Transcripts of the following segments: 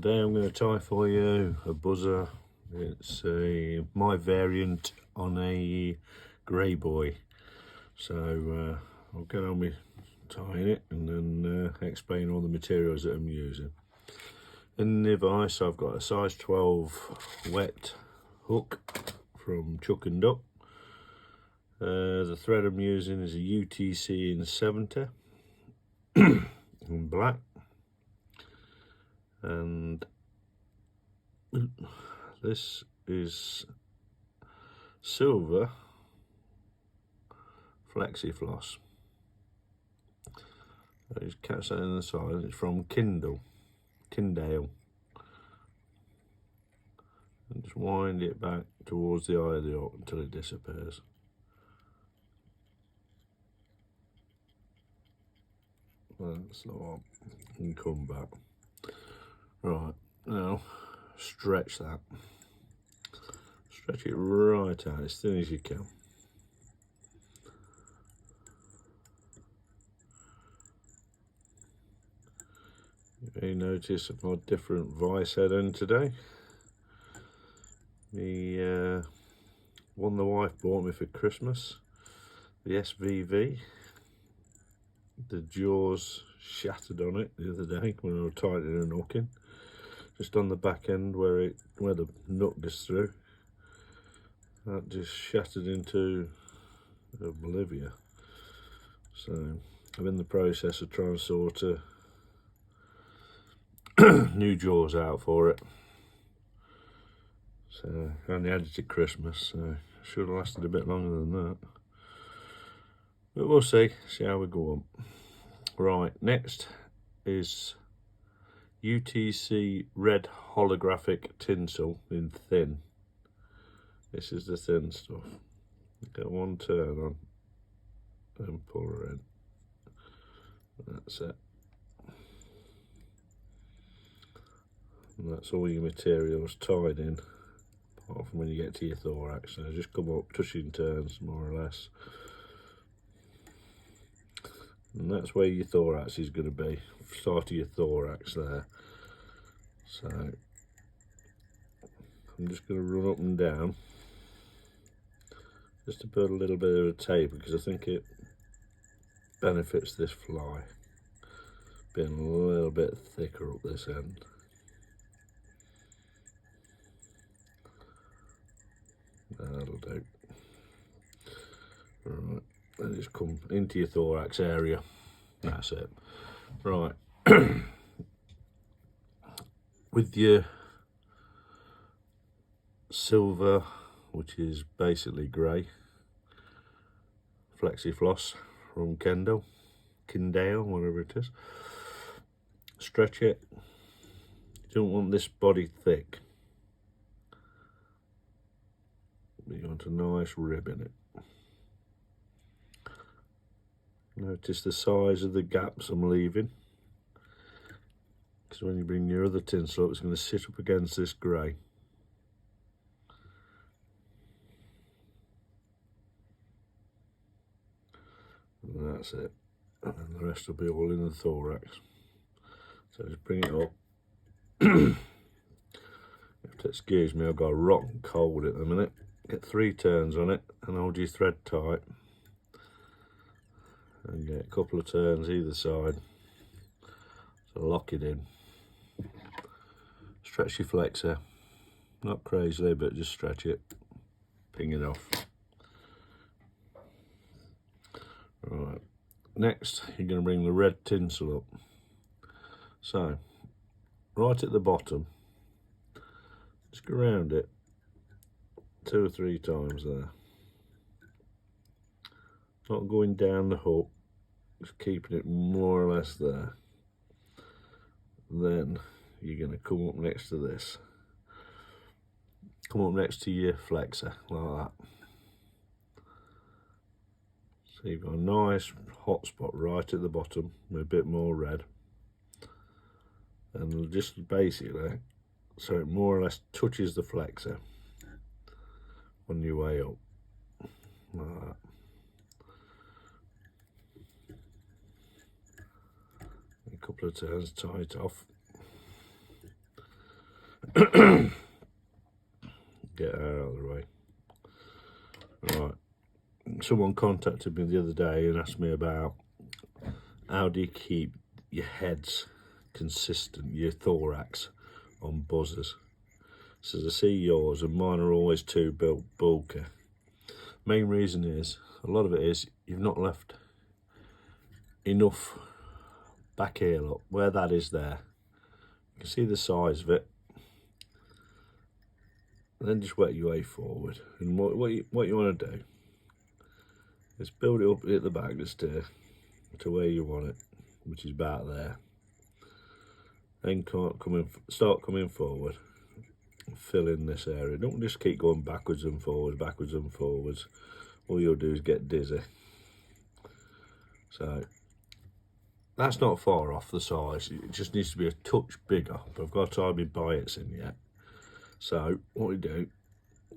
Today I'm going to tie for you a buzzer. It's my variant on a grey boy. So I'll get on with tying it and then explain all the materials that I'm using. In the vise I've got a size 12 wet hook from Chuck and Duck. The thread I'm using is a UTC in 70 in black, and this is silver flexi floss. Just catch that in the side. It's from Kindle, and just wind it back towards the eye of the hook until it disappears. That's the one, and come back. Right, now stretch that. Stretch it right out as thin as you can. You may notice a different vice head end today. The one the wife bought me for Christmas, the SVV. The jaws shattered on it the other day when I was tightening and hooking, just on the back end where the nut goes through. That just shattered into oblivion. So I'm in the process of trying to sort new jaws out for it. So I only had it at Christmas, so should have lasted a bit longer than that. But we'll see how we go on. Right, next is UTC red holographic tinsel in thin. This is the thin stuff. Get one turn on and pull her in. That's it. And that's all your materials tied in, apart from when you get to your thorax. So just come up, touching turns more or less. And that's where your thorax is going to be, start of your thorax there. So I'm just going to run up and down, just to put a little bit of a tape, because I think it benefits this fly being a little bit thicker up this end. That'll do. Right, and just come into your thorax area. That's it. Right. With your silver, which is basically grey, flexi floss from Kindle, whatever it is, stretch it. You don't want this body thick. You want a nice rib in it. Notice the size of the gaps I'm leaving, because when you bring your other tinsel up, it's going to sit up against this grey. And that's it. And then the rest will be all in the thorax. So just bring it up. You have to excuse me, I've got a rotten cold at the minute. Get 3 turns on it and hold your thread tight. And get a couple of turns either side. So lock it in. Stretch your flexor. Not crazily, but just stretch it. Ping it off. Right. Next, you're going to bring the red tinsel up. So, right at the bottom, just go around it 2 or 3 times there. Not going down the hook, just keeping it more or less there. Then you're going to come up next to this. Come up next to your flexor, like that. So you've got a nice hot spot right at the bottom with a bit more red. And just basically, so it more or less touches the flexor on your way up, like that. A couple of turns, tie it off. Get her out of the way. Right. Someone contacted me the other day and asked me about how do you keep your heads consistent, your thorax on buzzers. Says I see yours and mine are always too bulky. Main reason is, a lot of it is, you've not left enough back here, look, where that is there. You can see the size of it. And then just work your way forward. And what you want to do is build it up at the back just to where you want it, which is about there. Then start coming forward. Fill in this area. Don't just keep going backwards and forwards, backwards and forwards. All you'll do is get dizzy. So that's not far off the size. It just needs to be a touch bigger. But I've got to tie my bites in yet. So what we do,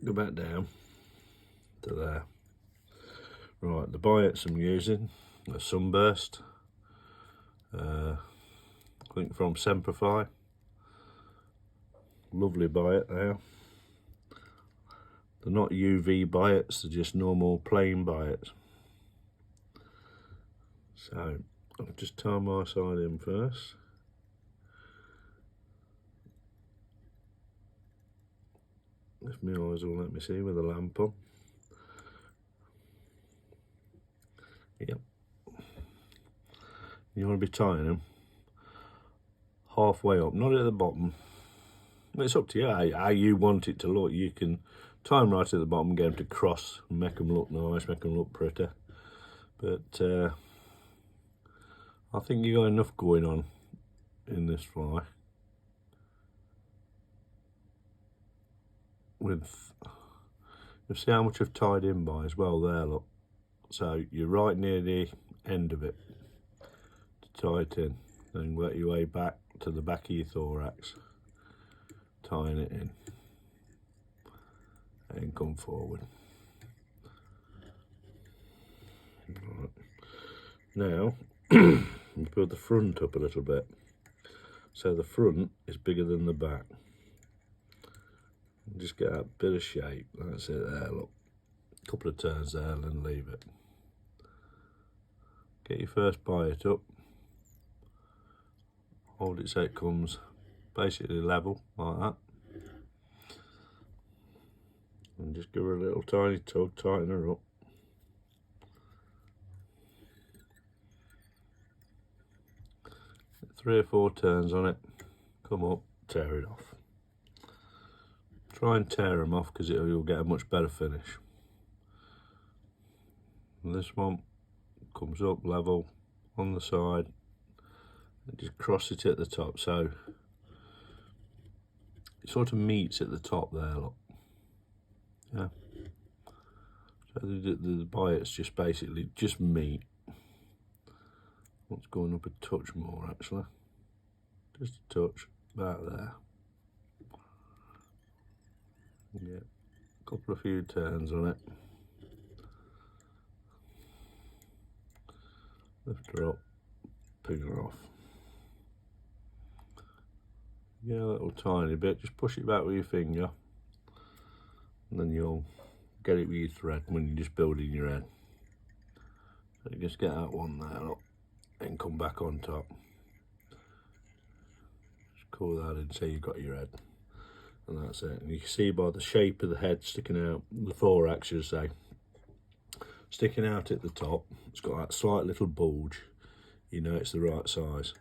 go back down to there. Right, the bites I'm using, a Sunburst. I think from Semperfi. Lovely bite there. They're not UV bites, they're just normal plain bites. So I'll just tie my side in first. If my eyes will let me see with the lamp on. Yep. You want to be tying them halfway up, not at the bottom. It's up to you how you want it to look. You can tie them right at the bottom, get them to cross, and make them look nice, make them look pretty. But I think you got enough going on in this fly. You see how much I've tied in by as well there, look. So you're right near the end of it to tie it in. Then work your way back to the back of your thorax, tying it in, and come forward. Right. Now, build the front up a little bit. So the front is bigger than the back. Just get that bit of shape. That's it there, look. A couple of turns there and then leave it. Get your first bite up. Hold it so it comes basically level, like that. And just give her a little tiny tug, tighten her up. Get 3 or 4 turns on it, come up, tear it off. Try and tear them off because you'll get a much better finish. And this one comes up level on the side and just cross it at the top, so it sort of meets at the top there, look. Yeah. So the bites just basically just meet. What's going up a touch more actually? Just a touch, about there. Yeah, a couple of few turns on it. Lift her up, ping her off. Yeah, a little tiny bit, just push it back with your finger. And then you'll get it with your thread when you're just building your head. So you just get that one there up and come back on top. Just call that in so you've got your head. And that's it. And you can see by the shape of the head sticking out, the thorax, you say, sticking out at the top. It's got that slight little bulge. You know it's the right size.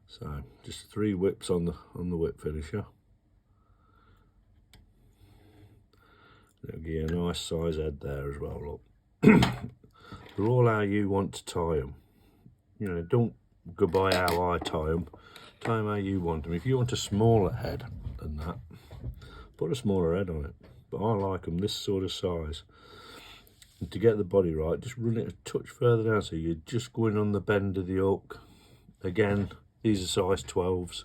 So just 3 whips on the whip finisher. It'll give you a nice size head there as well. Look, they're all how you want to tie them. You know, don't go by how I tie them. Tie them how you want them. If you want a smaller head than that, put a smaller head on it. But I like them this sort of size. And to get the body right, just run it a touch further down so you're just going on the bend of the hook. Again, these are size 12s,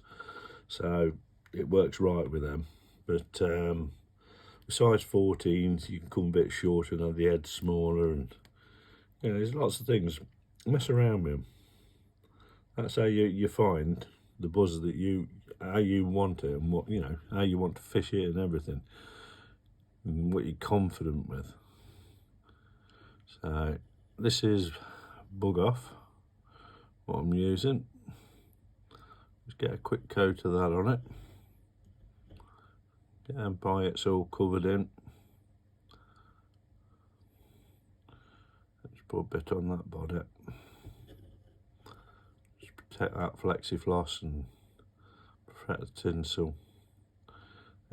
so it works right with them. But size 14s, you can come a bit shorter and have the head smaller, and you know, there's lots of things. Mess around with them. That's how you find the buzzer that you how you want it and what, you know, how you want to fish it and everything, and what you're confident with. So this is bug off, what I'm using. Just get a quick coat of that on it. Get and by it's all covered in. Just put a bit on that body. Just protect that flexi floss and protect the tinsel.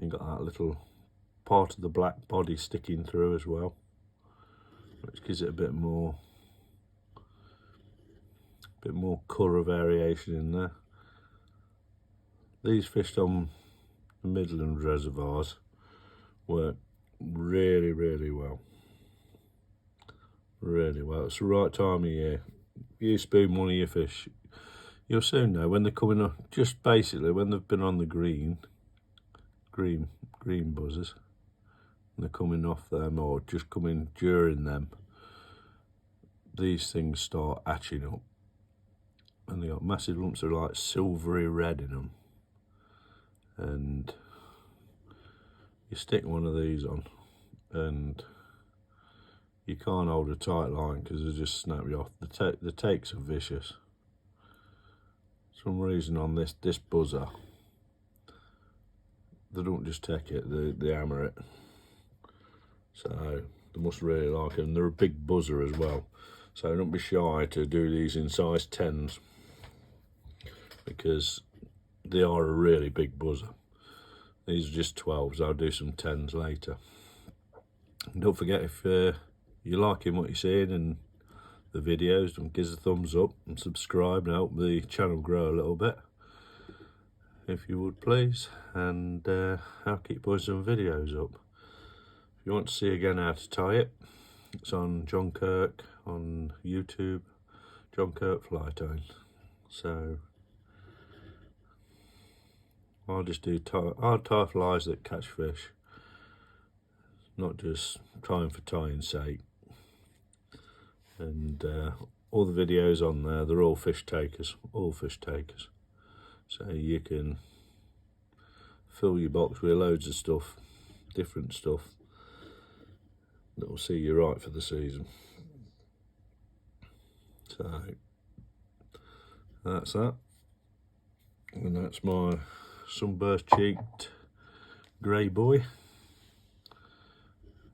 You got that little part of the black body sticking through as well, which gives it a bit more colour variation in there. These fished on the Midland reservoirs work really, really well. Really well. It's the right time of year. You spoon one of your fish, you'll soon know when they're coming up. Just basically when they've been on the green buzzers, and they're coming off them or just coming during them, these things start hatching up, and they got massive lumps of like silvery red in them. And you stick one of these on, and you can't hold a tight line because they just snap you off. The takes are vicious. For some reason on this buzzer, they don't just take it, they hammer it. So they must really like them. They're a big buzzer as well, so don't be shy to do these in size 10s, because they are a really big buzzer. These are just 12s. I'll do some 10s later. And don't forget, if you're liking what you're seeing in the videos, don't give us a thumbs up and subscribe and help the channel grow a little bit, if you would please. And I'll keep putting some videos up. If you want to see again how to tie it, it's on John Kirk on YouTube, John Kirk Fly Tying. So I'll just do I'll tie flies that catch fish, not just tying for tying's sake. And all the videos on there, they're all fish takers, so you can fill your box with loads of stuff, different stuff that will see you right for the season. So that's that, and that's my sunburst cheeked grey boy,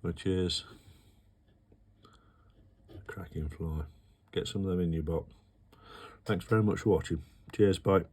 which is a cracking fly. Get some of them in your box. Thanks very much for watching. Cheers, bye.